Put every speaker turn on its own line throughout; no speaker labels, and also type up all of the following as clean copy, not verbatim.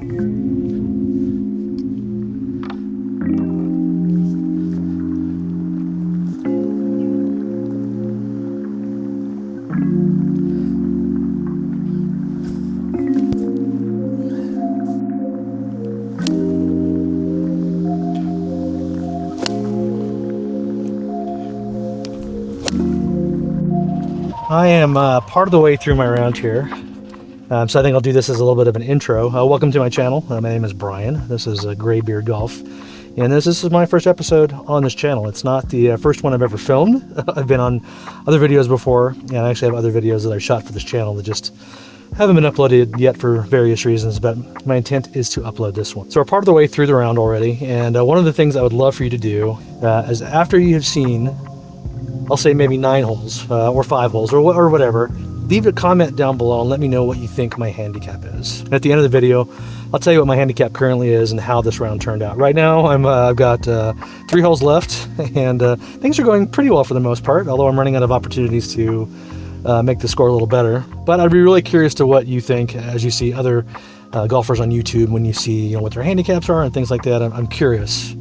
I am part of the way through my round here, so I think I'll do this as a little bit of an intro. Welcome to my channel. My name is Brian. This is GrayBeard Golf, and this is my first episode on this channel. It's not the first one I've ever filmed. I've been on other videos before, and I actually have other videos that I shot for this channel that just haven't been uploaded yet for various reasons, but my intent is to upload this one. So we're part of the way through the round already, and one of the things I would love for you to do is after you have seen, I'll say maybe 9 holes or 5 holes or whatever, leave a comment down below and let me know what you think my handicap is. And at the end of the video, I'll tell you what my handicap currently is and how this round turned out. Right now, I've got 3 holes left, and things are going pretty well for the most part, although I'm running out of opportunities to make the score a little better. But I'd be really curious to what you think as you see other golfers on YouTube, when you see what their handicaps are and things like that. I'm curious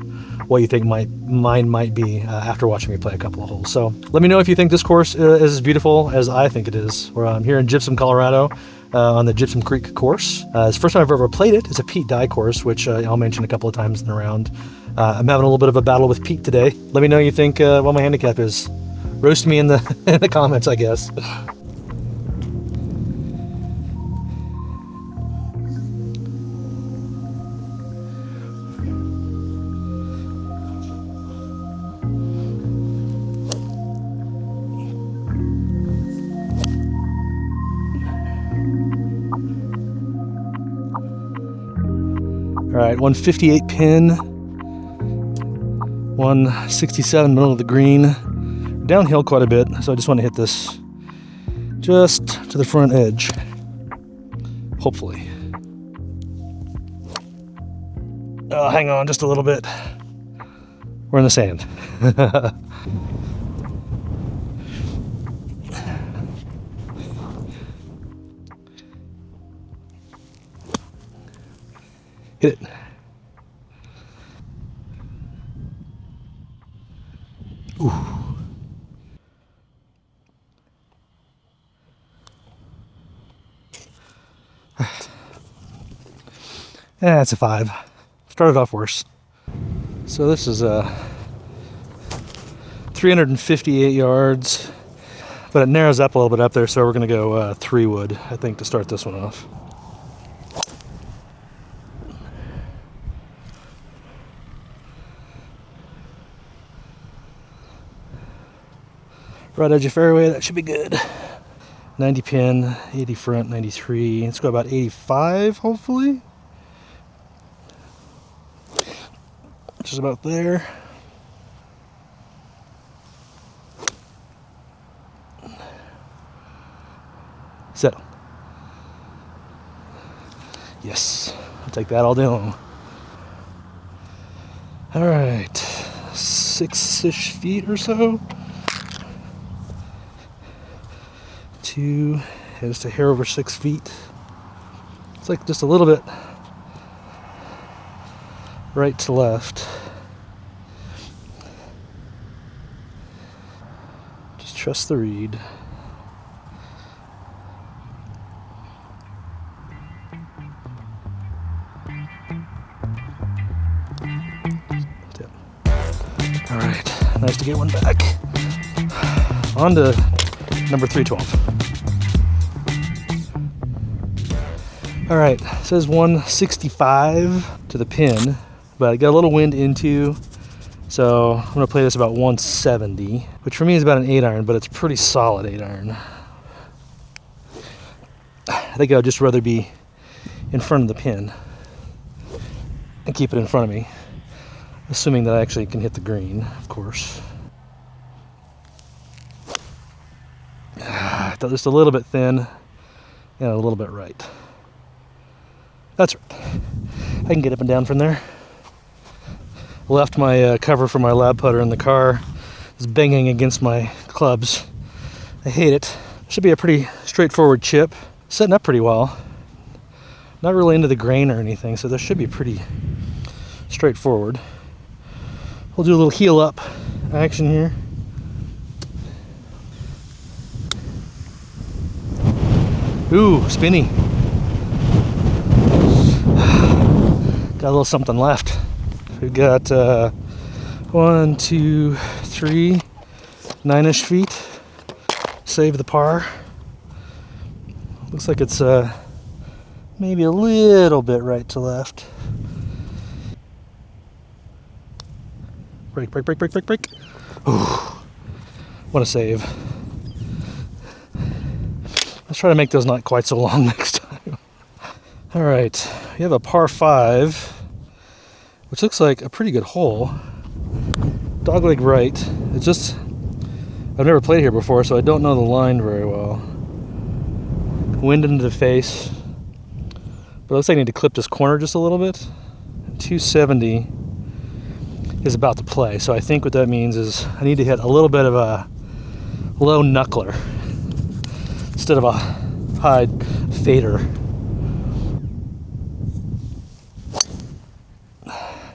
what you think mine might be after watching me play a couple of holes. So let me know if you think this course is as beautiful as I think it is. I'm here in Gypsum, Colorado, on the Gypsum Creek course. It's the first time I've ever played it. It's a Pete Dye course, which I'll mention a couple of times in the round. I'm having a little bit of a battle with Pete today. Let me know you think what my handicap is. Roast me in the in the comments, I guess. All right, 158 pin, 167 middle of the green. Downhill quite a bit, so I just want to hit this just to the front edge, hopefully. Oh, hang on just a little bit. We're in the sand. Hit it. Ooh. That's a 5. Started off worse. So this is 358 yards, but it narrows up a little bit up there, so we're going to go 3 wood, I think, to start this one off. Right edge of fairway, that should be good. 90 pin, 80 front, 93. Let's go about 85, hopefully. Just about there. Settle. Yes, I'll take that all day long. All right, 6-ish feet or so. 2, just a hair over 6 feet. It's like just a little bit right to left. Just trust the read. All right, nice to get one back. On to number 312. All right, it says 165 to the pin, but I got a little wind into, so I'm gonna play this about 170, which for me is about an 8-iron, but it's pretty solid 8-iron. I think I would just rather be in front of the pin and keep it in front of me, assuming that I actually can hit the green, of course. I thought just a little bit thin and a little bit right. That's right. I can get up and down from there. Left my cover for my lab putter in the car. It's banging against my clubs. I hate it. Should be a pretty straightforward chip. Setting up pretty well. Not really into the grain or anything, so this should be pretty straightforward. We'll do a little heel up action here. Ooh, spinny. Got a little something left. We've got 1, 2, 3, 9-ish feet. Save the par. Looks like it's maybe a little bit right to left. Break, break, break, break, break, break. Ooh, what a save. Let's try to make those not quite so long next time. All right, we have a par 5, which looks like a pretty good hole. Dogleg right. It's just, I've never played here before, so I don't know the line very well. Wind into the face. But it looks like I need to clip this corner just a little bit. 270 is about to play, so I think what that means is I need to hit a little bit of a low knuckler instead of a high fader.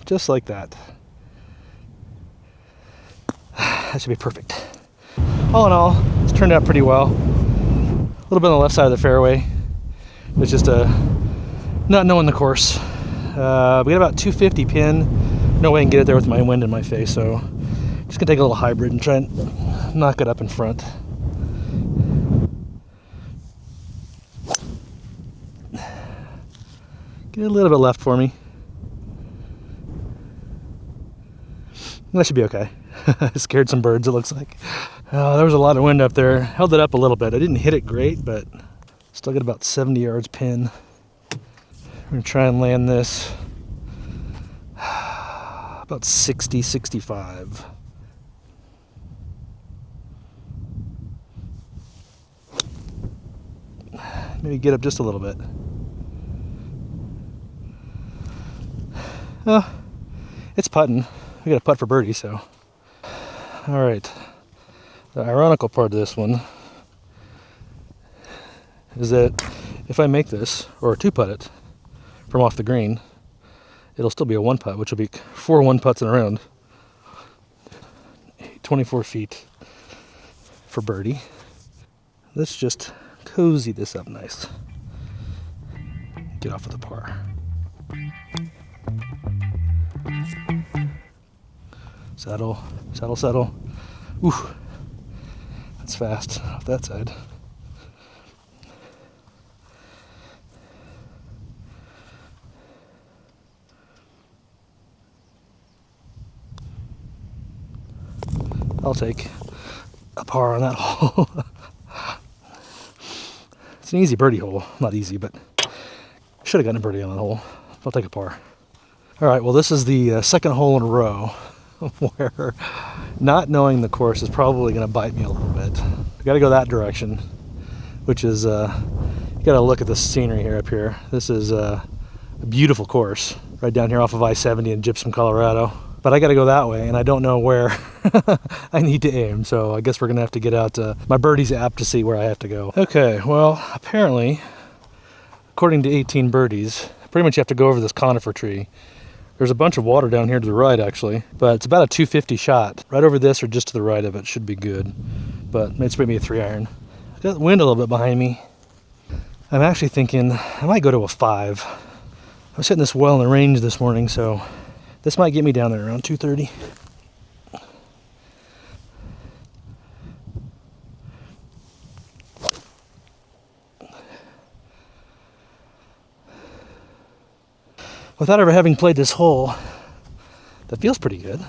Just like that. That should be perfect. All in all, it's turned out pretty well. A little bit on the left side of the fairway. It's just not knowing the course. We got about 250 pin. No way I can get it there with my wind in my face, so just gonna take a little hybrid and try and knock it up in front. Get a little bit left for me. That should be okay. I scared some birds, it looks like. There was a lot of wind up there. Held it up a little bit. I didn't hit it great, but still got about 70 yards pin. I'm going to try and land this about 60, 65. Maybe get up just a little bit. It's putting. We got a putt for birdie, so. All right. The ironical part of this one is that if I make this, or two-putt it from off the green, it'll still be a one-putt, which will be 4 one-putts in a round. 24 feet for birdie. Let's just cozy this up nice. Get off with the par. Settle, settle, settle. Ooh, that's fast off that side. I'll take a par on that hole. It's an easy birdie hole. Not easy, but should have gotten a birdie on that hole. I'll take a par. All right, well, this is the second hole in a row where not knowing the course is probably going to bite me a little bit. I got to go that direction, which is, you got to look at the scenery here up here. This is a beautiful course right down here off of I-70 in Gypsum, Colorado. But I got to go that way, and I don't know where I need to aim, so I guess we're going to have to get out my birdie's app to see where I have to go. Okay, well, apparently, according to 18 birdies, pretty much you have to go over this conifer tree. There's a bunch of water down here to the right, actually, but it's about a 250 shot. Right over this or just to the right of it should be good, but it's maybe a 3-iron. I got the wind a little bit behind me. I'm actually thinking I might go to a 5. I was hitting this well in the range this morning, so this might get me down there around 230. Without ever having played this hole, that feels pretty good.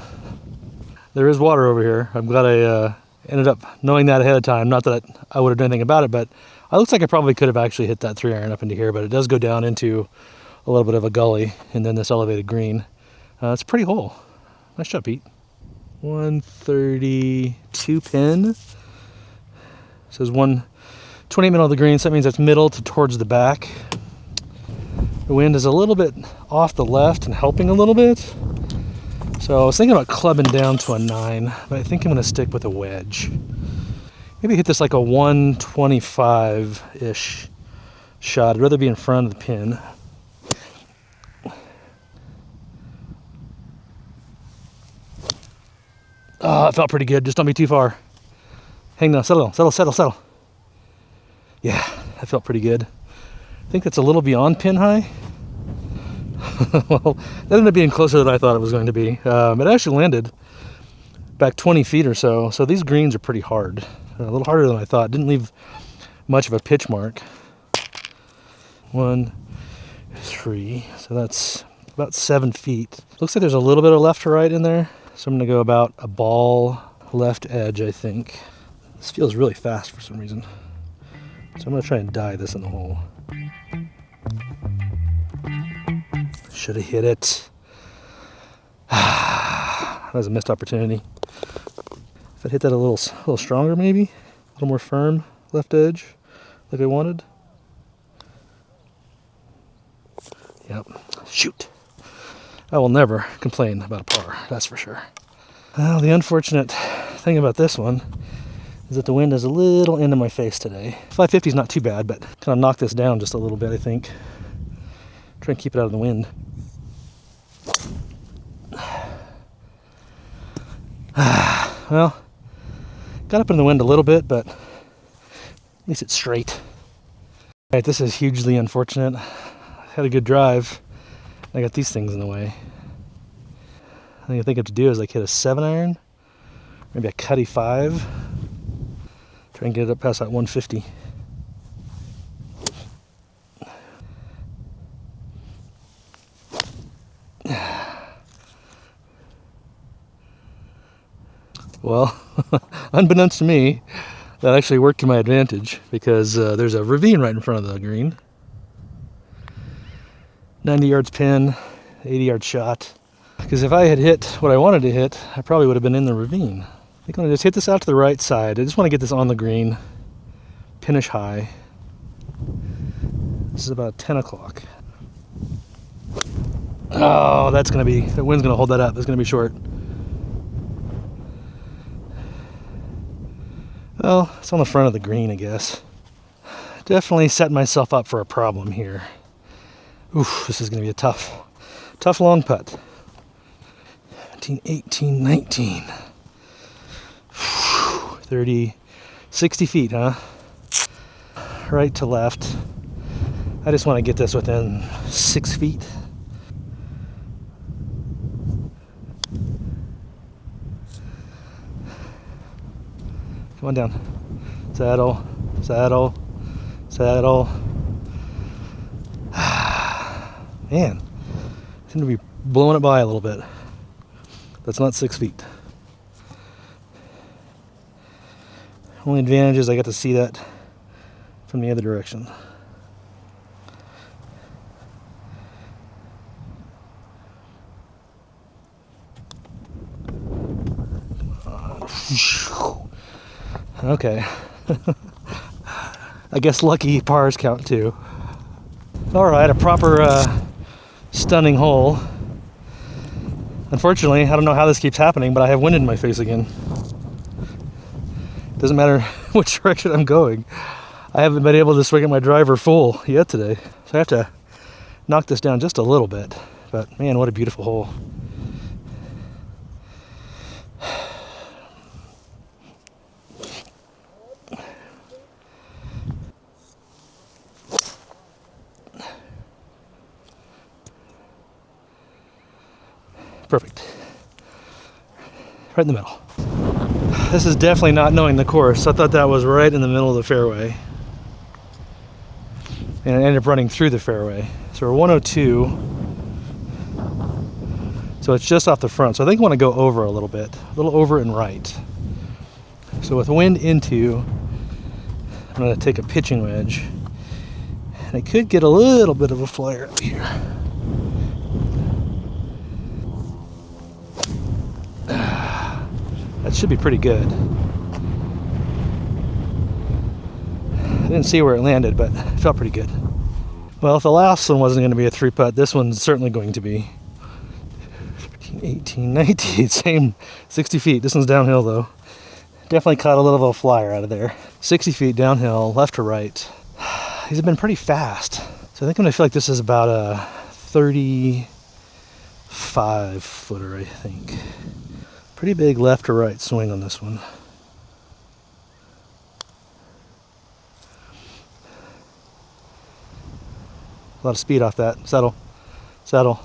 There is water over here. I'm glad I ended up knowing that ahead of time. Not that I would have done anything about it, but it looks like I probably could have actually hit that 3-iron up into here, but it does go down into a little bit of a gully and then this elevated green. It's a pretty hole. Nice job, Pete. 132 pin. It says 128 middle of the green, so that means that's middle to towards the back. The wind is a little bit off the left and helping a little bit. So I was thinking about clubbing down to a 9, but I think I'm going to stick with a wedge. Maybe hit this like a 125-ish shot. I'd rather be in front of the pin. Oh, it felt pretty good. Just don't be too far. Hang on, settle. Yeah, that felt pretty good. I think that's a little beyond pin high. Well, that ended up being closer than I thought it was going to be. It actually landed back 20 feet or so. So these greens are pretty hard. A little harder than I thought. Didn't leave much of a pitch mark. 1, 3. So that's about 7 feet. Looks like there's a little bit of left to right in there. So I'm going to go about a ball left edge, I think. This feels really fast for some reason. So I'm going to try and die this in the hole. Should have hit it. That was a missed opportunity. If I'd hit that a little stronger maybe, a little more firm left edge like I wanted. Yep, shoot. I will never complain about a par, that's for sure. Well, the unfortunate thing about this one is that the wind is a little into my face today. 550 is not too bad, but kind of knock this down just a little bit, I think. Try and keep it out of the wind. Well, got up in the wind a little bit, but at least it's straight. All right, this is hugely unfortunate. I had a good drive. I got these things in the way. I think I have to do is like hit a 7-iron, maybe a cutty 5. Try and get it up past that 150. Well, unbeknownst to me, that actually worked to my advantage because there's a ravine right in front of the green. 90 yards pin, 80 yard shot. Because if I had hit what I wanted to hit, I probably would have been in the ravine. I think I'm going to just hit this out to the right side. I just want to get this on the green, pinish high. This is about 10 o'clock. Oh, that's going to be, the wind's going to hold that up. It's going to be short. Well, it's on the front of the green, I guess. Definitely setting myself up for a problem here. Oof, this is going to be a tough long putt. 17, 18, 19. 30, 60 feet, huh? Right to left. I just want to get this within 6 feet. Come on down. Saddle, saddle, saddle. Man, I seem to be blowing it by a little bit. That's not 6 feet. Only advantage is I got to see that from the other direction. Okay. I guess lucky pars count too. Alright, a proper stunning hole. Unfortunately, I don't know how this keeps happening, but I have wind in my face again. Doesn't matter which direction I'm going. I haven't been able to swing at my driver full yet today. So I have to knock this down just a little bit. But man, what a beautiful hole. Perfect. Right in the middle. This is definitely not knowing the course. I thought that was right in the middle of the fairway. And I ended up running through the fairway. So we're 102. So it's just off the front. So I think I want to go over a little bit. A little over and right. So with wind into, I'm going to take a pitching wedge. And I could get a little bit of a flyer up here. That should be pretty good. I didn't see where it landed, but it felt pretty good. Well, if the last one wasn't going to be a 3-putt, this one's certainly going to be. 18, 19, same 60 feet. This one's downhill though. Definitely caught a little of a flyer out of there. 60 feet downhill, left to right. These have been pretty fast. So I think I'm going to feel like this is about a 35 footer, I think. Pretty big left to right swing on this one. A lot of speed off that. Settle. Settle.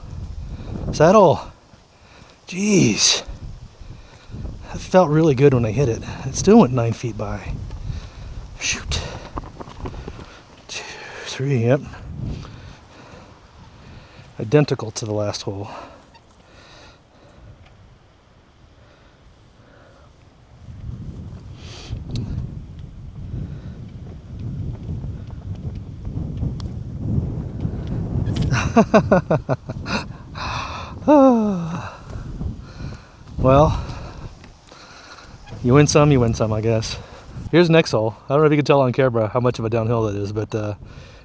Settle! Jeez. That felt really good when I hit it. It still went 9 feet by. Shoot. 2, 3, yep. Identical to the last hole. Well, you win some, I guess. Here's the next hole. I don't know if you can tell on camera how much of a downhill that is, but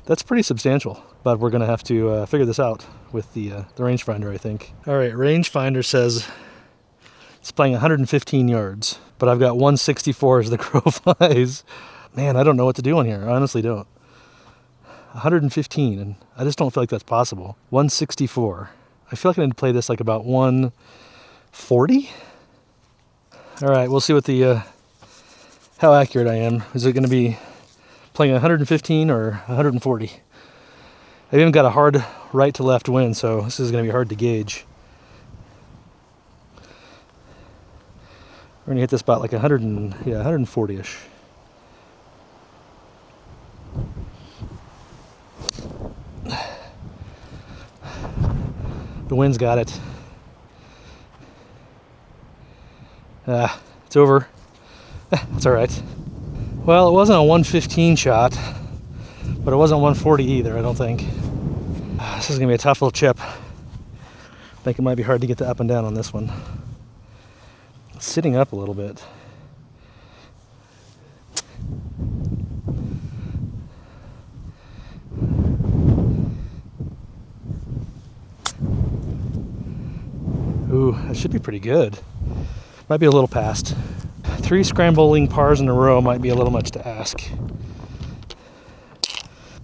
that's pretty substantial. But we're going to have to figure this out with the rangefinder, I think. All right, rangefinder says it's playing 115 yards, but I've got 164 as the crow flies. Man, I don't know what to do on here. I honestly don't. 115, and I just don't feel like that's possible. 164. I feel like I need to play this like about 140. All right, we'll see what the how accurate I am. Is it going to be playing 115 or 140? I've even got a hard right to left wind, so this is going to be hard to gauge. We're going to hit this about like 140-ish. The wind's got it. It's over. It's all right. Well, it wasn't a 115 shot, but it wasn't 140 either, I don't think. This is gonna be a tough little chip. I think it might be hard to get the up and down on this one. It's sitting up a little bit. Ooh, that should be pretty good. Might be a little past. 3 scrambling pars in a row might be a little much to ask.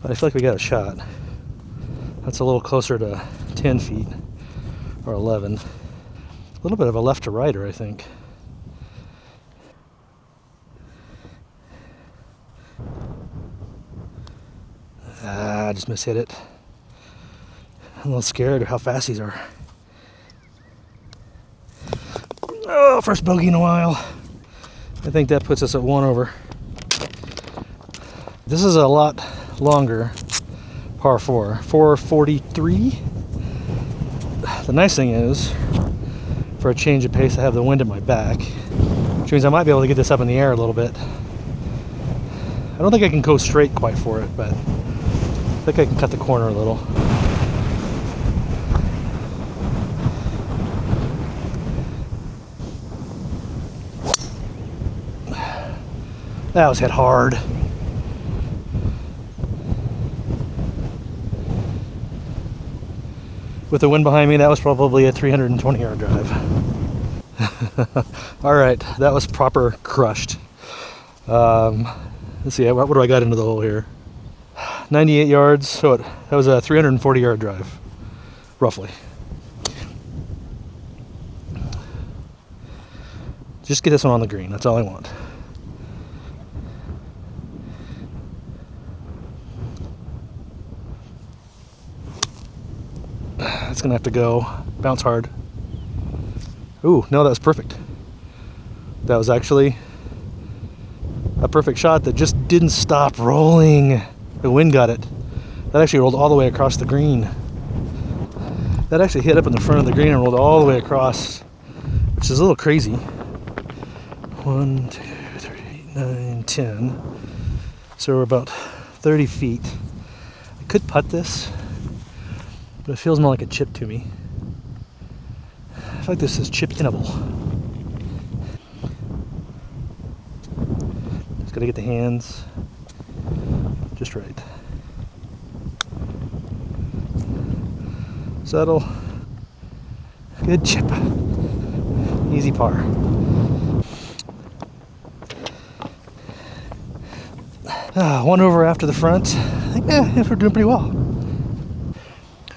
But I feel like we got a shot. That's a little closer to 10 feet or 11. A little bit of a left to righter, I think. I just mishit it. I'm a little scared of how fast these are. Oh, first bogey in a while. I think that puts us at 1 over. This is a lot longer par 4. 443. The nice thing is, for a change of pace, I have the wind at my back, which means I might be able to get this up in the air a little bit. I don't think I can go straight quite for it, but I think I can cut the corner a little. That was hit hard. With the wind behind me, that was probably a 320-yard drive. All right, that was proper crushed. Let's see, what do I got into the hole here? 98 yards, so that was a 340-yard drive, roughly. Just get this one on the green, that's all I want. It's gonna have to go bounce hard. Ooh, no, that was perfect. That was actually a perfect shot that just didn't stop rolling. The wind got it. That actually rolled all the way across the green. That actually hit up in the front of the green and rolled all the way across, which is a little crazy. 1, 2, 3, 9, 10. So we're about 30 feet. I could putt this, but it feels more like a chip to me. I feel like this is chip-inable. Just gotta get the hands just right. Settle. Good chip. Easy par. One over after the front. I think we're doing pretty well.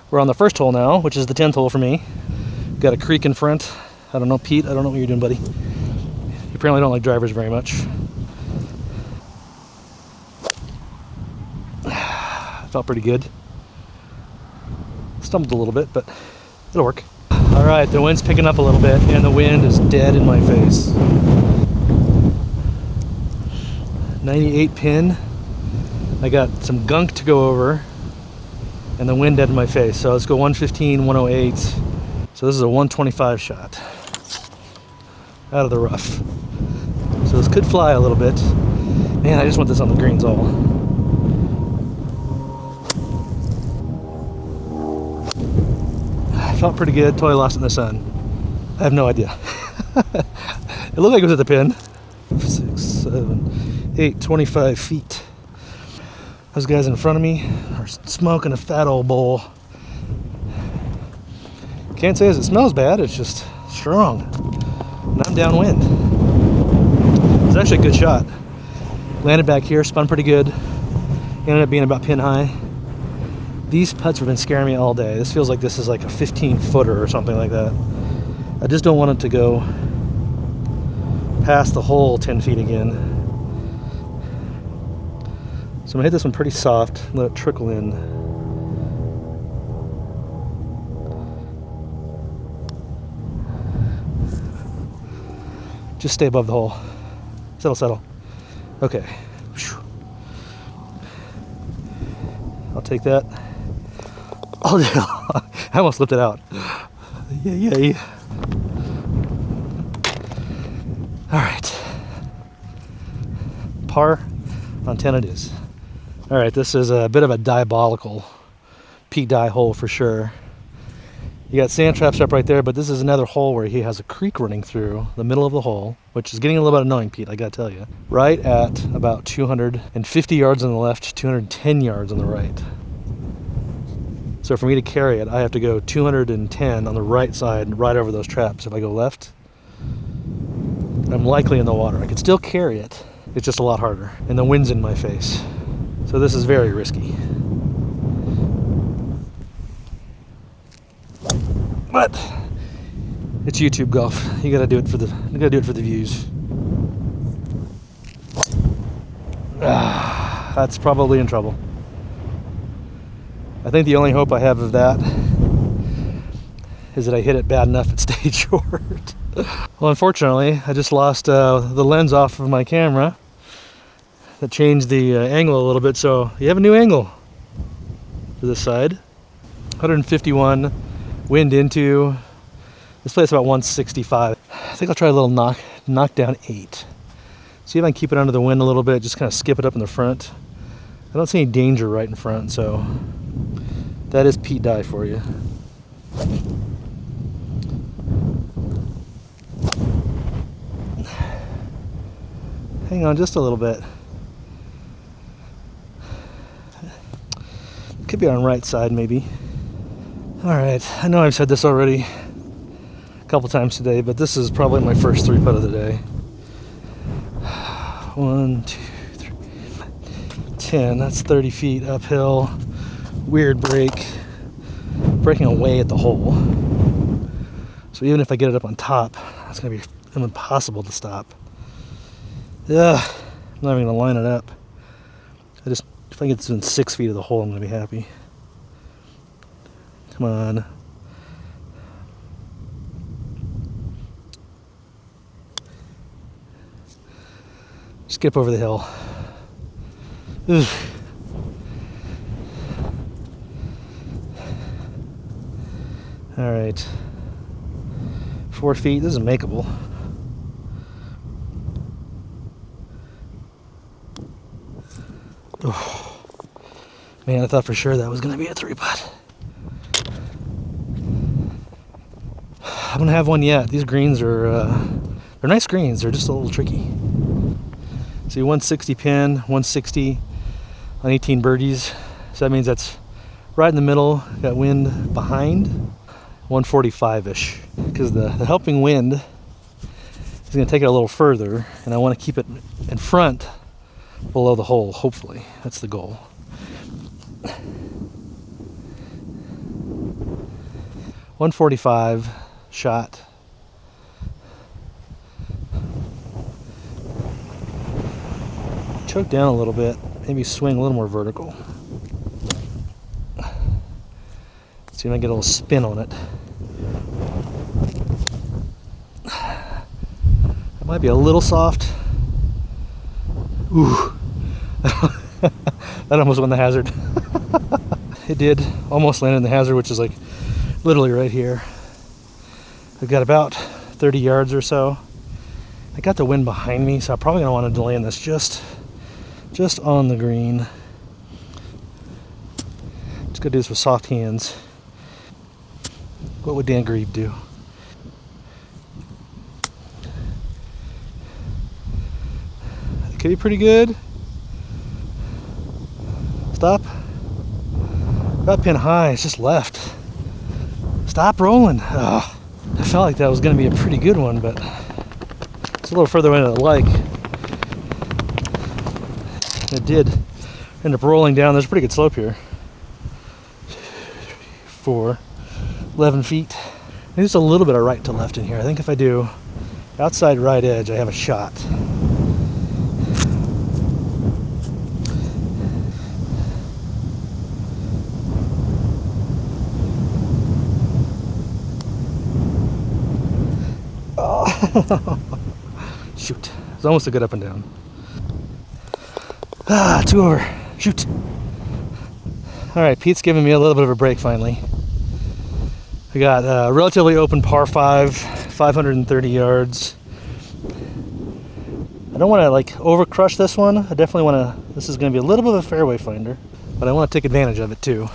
We're on the first hole now, which is the 10th hole for me. Got a creek in front. I don't know, Pete, I don't know what you're doing, buddy. You apparently don't like drivers very much. Felt pretty good. Stumbled a little bit, but it'll work. All right, the wind's picking up a little bit, and the wind is dead in my face. 98 pin. I got some gunk to go over, and the wind dead in my face. So let's go 115, 108. So this is a 125 shot out of the rough. So this could fly a little bit. Man, I just want this on the greens all. Felt pretty good until I lost it in the sun. I have no idea. It looked like it was at the pin. 6, 7, 8, 25 feet. Those guys in front of me are smoking a fat old bowl. Can't say as it smells bad, it's just strong. And I'm downwind. It's actually a good shot. Landed back here, spun pretty good. Ended up being about pin high. These putts have been scaring me all day. This feels like this is like a 15-footer or something like that. I just don't want it to go past the hole 10 feet again. So I'm gonna hit this one pretty soft, let it trickle in. Just stay above the hole. Settle, settle. Okay. I'll take that. Oh, I almost flipped it out. Yay. All right. Par on 10 it is. All right, this is a bit of a diabolical Pete Dye hole for sure. You got sand traps up right there, but this is another hole where he has a creek running through the middle of the hole, which is getting a little bit annoying, Pete, I gotta tell you. Right at about 250 yards on the left, 210 yards on the right. So for me to carry it, I have to go 210 on the right side, right over those traps. If I go left, I'm likely in the water. I could still carry it. It's just a lot harder. And the wind's in my face. So this is very risky. But it's YouTube golf. You gotta do it for the views. That's probably in trouble. I think the only hope I have of that is that I hit it bad enough it stayed short. Well, unfortunately, I just lost the lens off of my camera. That changed the angle a little bit, so you have a new angle to this side. 151, wind into. This place about 165. I think I'll try a little knock down 8. See if I can keep it under the wind a little bit, just kind of skip it up in the front. I don't see any danger right in front, so that is Pete Dye for you. Hang on just a little bit. Could be on right side maybe. All right, I know I've said this already a couple times today, but this is probably my first 3-putt of the day. 1, 2, 3, 10. That's 30 feet uphill. Weird break. Breaking away at the hole. So even if I get it up on top, it's gonna be impossible to stop. Yeah, I'm not even gonna line it up. If I get this in 6 feet of the hole, I'm gonna be happy. Come on. Skip over the hill. Oof. All right. 4 feet, this is makeable. Oh. Man, I thought for sure that was gonna be a 3-putt. I don't have one yet. These greens are, they're nice greens. They're just a little tricky. See, 160 pin, 160 on 18 birdies. So that means that's right in the middle. Got wind behind, 145-ish. Because the helping wind is gonna take it a little further, and I want to keep it in front below the hole, hopefully. That's the goal. .145 shot. choke down a little bit, maybe swing a little more vertical. See if I can get a little spin on it. It might be a little soft. Ooh. That almost won the hazard. It did almost land in the hazard, which is like literally right here. I've got about 30 yards or so. I got the wind behind me, so I'm probably gonna want to land this just on the green. Just gonna do this with soft hands. What would Dan GrayBeard do? It could be pretty good. Stop. Got pin high, it's just left. Stop rolling. Ugh. I felt like that was going to be a pretty good one, but it's a little further away than I'd like. It did end up rolling down. There's a pretty good slope here. 4, 11 feet. There's a little bit of right to left in here. I think if I do outside right edge, I have a shot. Shoot. It's almost a good up and down. 2 over. Shoot. Alright, Pete's giving me a little bit of a break finally. I got a relatively open par 5, 530 yards. I don't want to like over crush this one. I definitely want to, this is going to be a little bit of a fairway finder, but I want to take advantage of it too.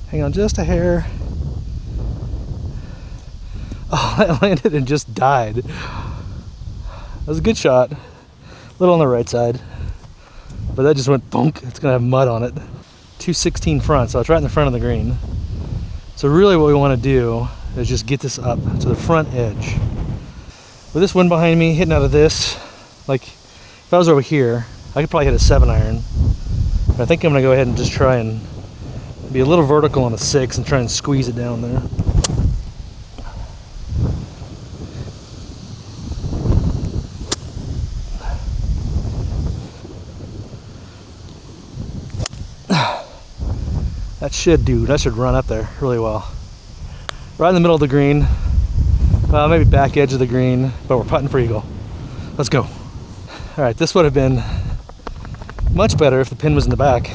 Hang on just a hair. Oh, that landed and just died. That was a good shot. A little on the right side. But that just went bonk. It's going to have mud on it. 216 front, so it's right in the front of the green. So really what we want to do is just get this up to the front edge. With this wind behind me, hitting out of this, like if I was over here, I could probably hit a 7-iron. But I think I'm going to go ahead and just try and be a little vertical on a 6 and try and squeeze it down there. That should run up there really well. Right in the middle of the green. Well, maybe back edge of the green, but we're putting for eagle. Let's go. All right, this would have been much better if the pin was in the back.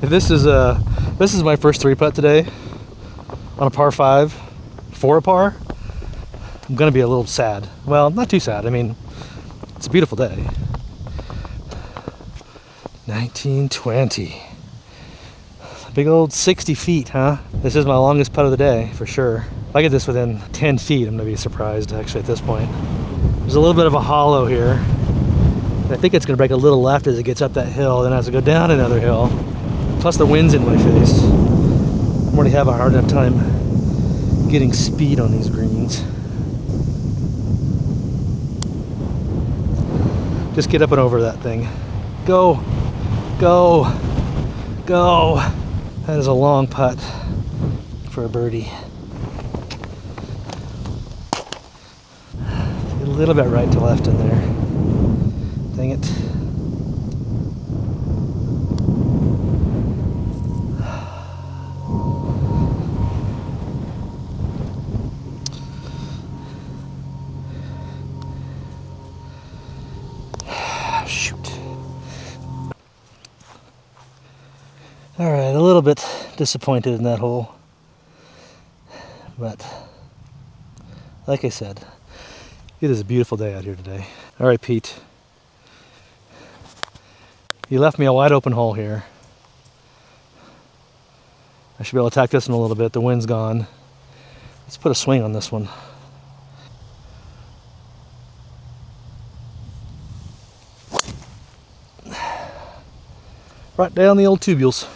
If this is my first 3-putt today on a par 5 for a par, I'm gonna be a little sad. Well, not too sad. I mean, it's a beautiful day. 1920. Big old 60 feet, huh? This is my longest putt of the day, for sure. If I get this within 10 feet, I'm gonna be surprised, actually, at this point. There's a little bit of a hollow here. I think it's gonna break a little left as it gets up that hill, then it has to go down another hill. Plus the wind's in my face. I'm already having a hard enough time getting speed on these greens. Just get up and over that thing. Go, go, go. That is a long putt for a birdie. A little bit right to left in there. Dang it. All right, a little bit disappointed in that hole, but like I said, it is a beautiful day out here today. All right, Pete, you left me a wide open hole here. I should be able to attack this one a little bit. The wind's gone. Let's put a swing on this one. Right down the old tubules.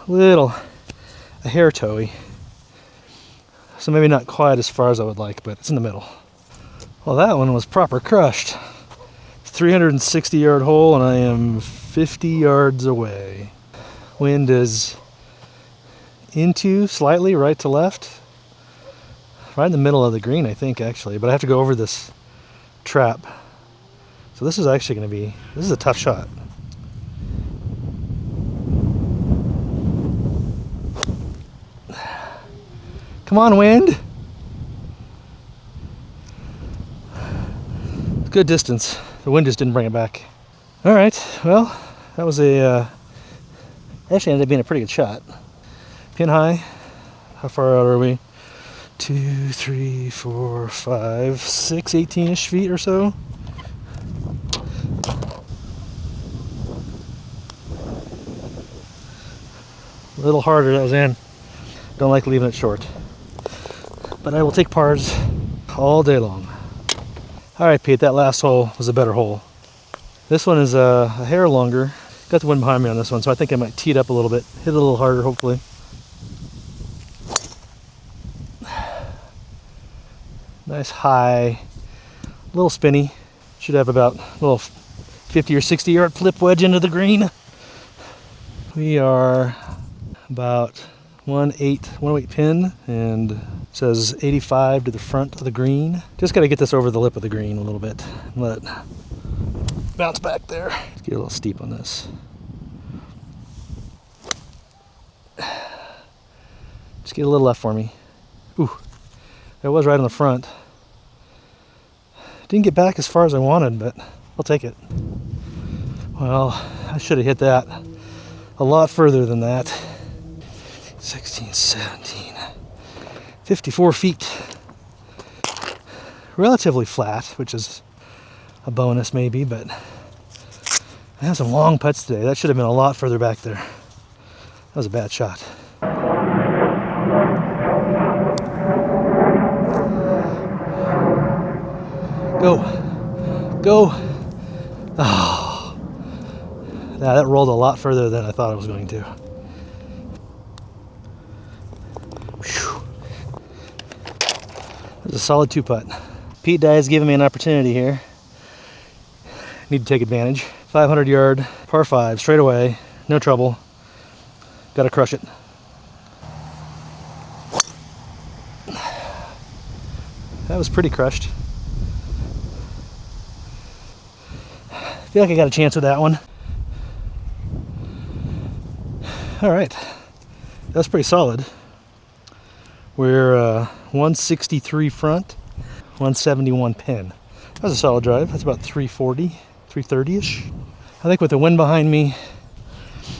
A hair toey. So maybe not quite as far as I would like, but it's in the middle. Well, that one was proper crushed. 360-yard hole, and I am 50 yards away. Wind is into slightly, right to left. Right in the middle of the green, I think, actually. But I have to go over this trap. So this is actually going to be, this is a tough shot. Come on, wind. Good distance. The wind just didn't bring it back. All right, well, that was actually ended up being a pretty good shot. Pin high. How far out are we? 2, 3, 4, 5, 6, 18-ish feet or so. A little harder, that was in. Don't like leaving it short. But I will take pars all day long. All right, Pete, that last hole was a better hole. This one is a hair longer. Got the wind behind me on this one, so I think I might tee it up a little bit. Hit it a little harder, hopefully. Nice high, little spinny. Should have about a little 50 or 60 yard flip wedge into the green. We are about 1/8 pin, and it says 85 to the front of the green. Just got to get this over the lip of the green a little bit and let it bounce back there. Let's get a little steep on this. Just get a little left for me. Ooh, that was right on the front. Didn't get back as far as I wanted, but I'll take it. Well, I should have hit that a lot further than that. 16, 17, 54 feet. Relatively flat, which is a bonus maybe, but I have some long putts today. That should have been a lot further back there. That was a bad shot. Go. Go. Oh. Yeah, that rolled a lot further than I thought it was going to. Whew. That was a solid 2-putt. Pete Dye has given me an opportunity here. Need to take advantage. 500 yard, par 5, straight away, no trouble. Got to crush it. That was pretty crushed. I feel like I got a chance with that one. All right, that's pretty solid. We're 163 front, 171 pin. That was a solid drive. That's about 340, 330-ish. I think with the wind behind me,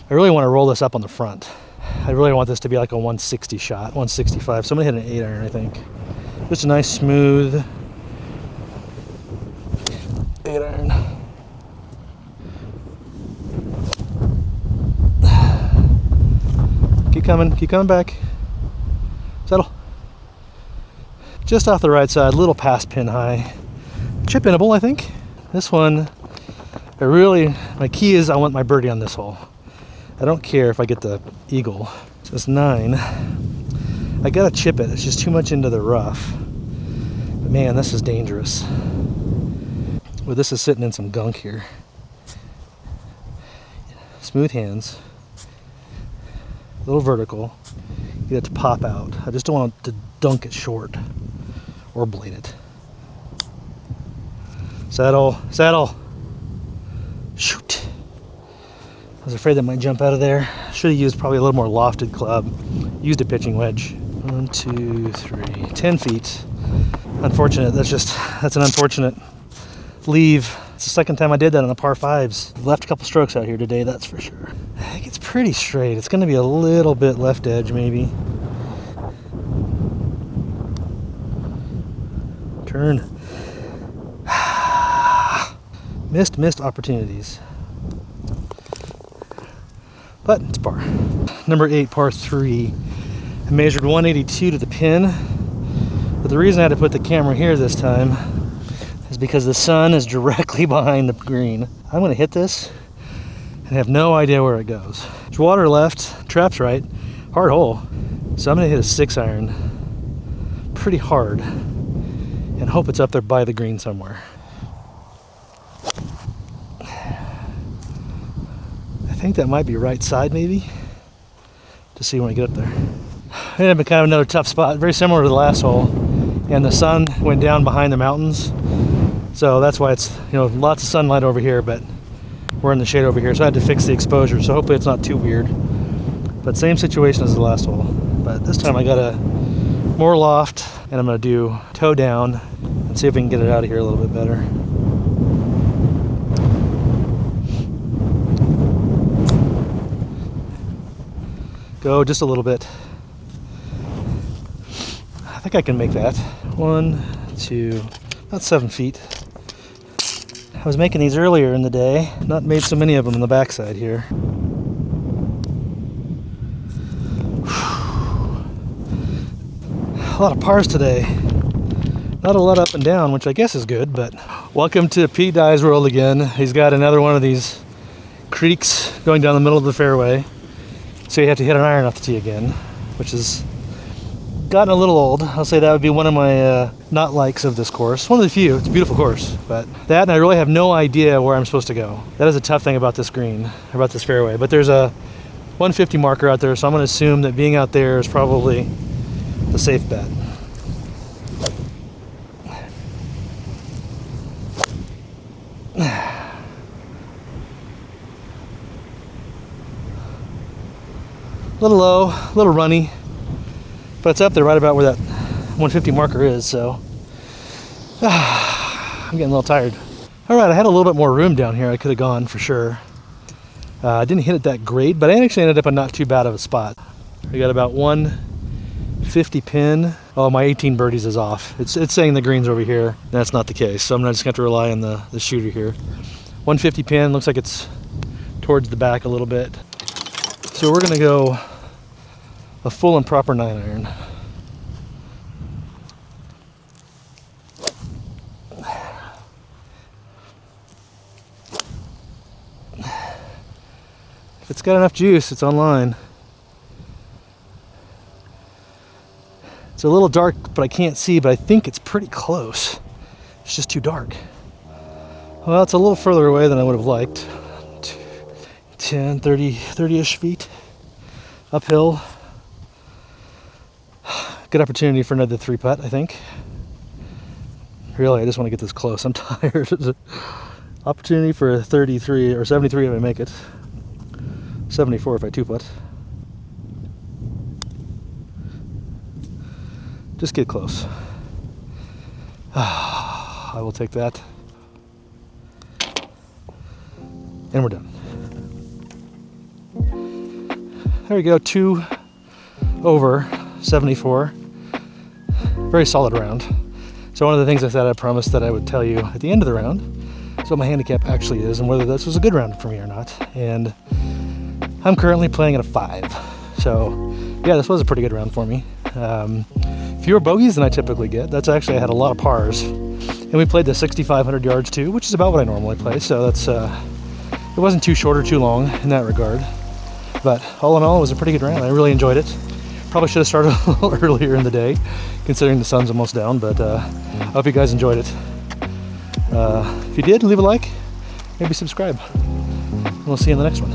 I really want to roll this up on the front. I really want this to be like a 160 shot, 165. So I'm gonna hit an 8-iron, I think. Just a nice smooth 8-iron. Keep coming back. Settle. Just off the right side, little past pin high. Chip inable, I think. This one, my key is I want my birdie on this hole. I don't care if I get the eagle. So it's 9. I gotta chip it, it's just too much into the rough. But man, this is dangerous. Well, this is sitting in some gunk here. Smooth hands. A little vertical. Get it to pop out. I just don't want it to dunk it short or blade it. Saddle, saddle. Shoot. I was afraid that might jump out of there. Should have used probably a little more lofted club. Used a pitching wedge. 1, 2, 3, 10 feet. Unfortunate. That's an unfortunate leave. It's the second time I did that on the par 5s. Left a couple strokes out here today, that's for sure. I think it's pretty straight. It's going to be a little bit left edge, maybe. Turn. Missed opportunities. But it's par. Number 8, par 3. I measured 182 to the pin. But the reason I had to put the camera here this time is because the sun is directly behind the green. I'm going to hit this and have no idea where it goes. There's water left, trap's right, hard hole. So I'm going to hit a 6-iron pretty hard and hope it's up there by the green somewhere. think that might be right side maybe. To see when I get up there. It ended up kind of another tough spot, very similar to the last hole. And the sun went down behind the mountains. So that's why it's, you know, lots of sunlight over here, but we're in the shade over here. So I had to fix the exposure. So hopefully it's not too weird. But same situation as the last hole. But this time I got a more loft and I'm gonna do toe down and see if we can get it out of here a little bit better. Go just a little bit. I think I can make that. 1, 2, about 7 feet. I was making these earlier in the day, not made so many of them on the backside here. A lot of pars today. Not a lot up and down, which I guess is good, but welcome to Pete Dye's world again. He's got another one of these creeks going down the middle of the fairway. So you have to hit an iron off the tee again, which has gotten a little old. I'll say that would be one of my not likes of this course. One of the few. It's a beautiful course, but that and I really have no idea where I'm supposed to go. That is a tough thing about this green, about this fairway. But there's a 150 marker out there, so I'm going to assume that being out there is probably the safe bet. A little low, a little runny, but it's up there right about where that 150 marker is, so I'm getting a little tired. All right, I had a little bit more room down here. I could have gone for sure. I didn't hit it that great, but I actually ended up in not too bad of a spot. We got about 150 pin. Oh, my 18 birdies is off. It's saying the green's over here. That's not the case, so I'm just going to rely on the shooter here. 150 pin, looks like it's towards the back a little bit. So we're going to go a full and proper 9-iron. If it's got enough juice, it's online. It's a little dark, but I can't see, but I think it's pretty close. It's just too dark. Well, it's a little further away than I would have liked. 10, 30-ish feet uphill. Good opportunity for another 3-putt, I think. Really, I just want to get this close. I'm tired. Opportunity for a 33 or 73 if I make it. 74 if I 2-putt. Just get close. I will take that. And we're done. There we go, 2 over 74. Very solid round. So one of the things I said I promised that I would tell you at the end of the round is what my handicap actually is and whether this was a good round for me or not. And I'm currently playing at a 5. So yeah, this was a pretty good round for me. Fewer bogeys than I typically get. That's actually, I had a lot of pars. And we played the 6,500 yards too, which is about what I normally play. So that's, it wasn't too short or too long in that regard. But all in all, it was a pretty good round. I really enjoyed it. Probably should have started a little earlier in the day, considering the sun's almost down, but I hope you guys enjoyed it. If you did, leave a like, maybe subscribe. We'll see you in the next one.